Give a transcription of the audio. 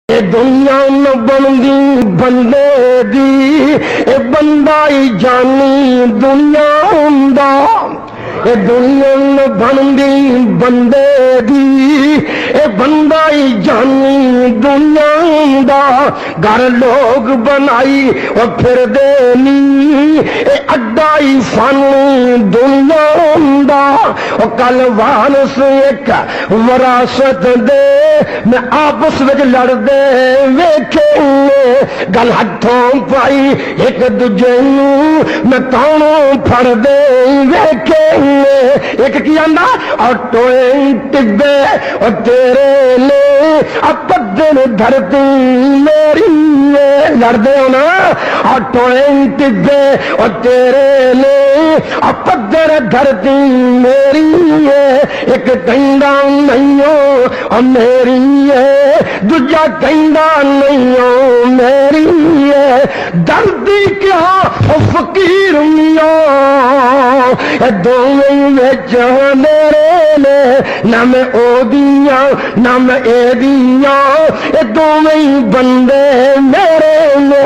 ए दुनिया न बनदी बंदे दी, ए बंदा ही जानी दुनिया हुंदा। ए दुनिया न बनदी बंदे दी, ए बंदा ही जानी दुनिया हुंदा। घर लोग बनाई और फिर देनी, ए अड्डा ही सानू दुनिया हुंदा। और कल वारस एक विरासत दे मैं आपस में लड़दे वेखे, गल हथों पाई एक दूजे मैं तानों फड़दे वेखे। एक की आंदा और टोए टिब्बे और तेरे ले अपदन धरती मेरी लड़दे हो ना। और टोए टिब्बे और तेरे ले अपदन धरती मेरी है। एक कहंदा नहीं हो और मेरी है, दूजा कहंदा नहीं हो मेरी है। दर्दी क्या और फकीर मिया दोवें विच मेरे ने, ना मैं ओदियां ना मैं एदियां, दोवें बंदे मेरे ने।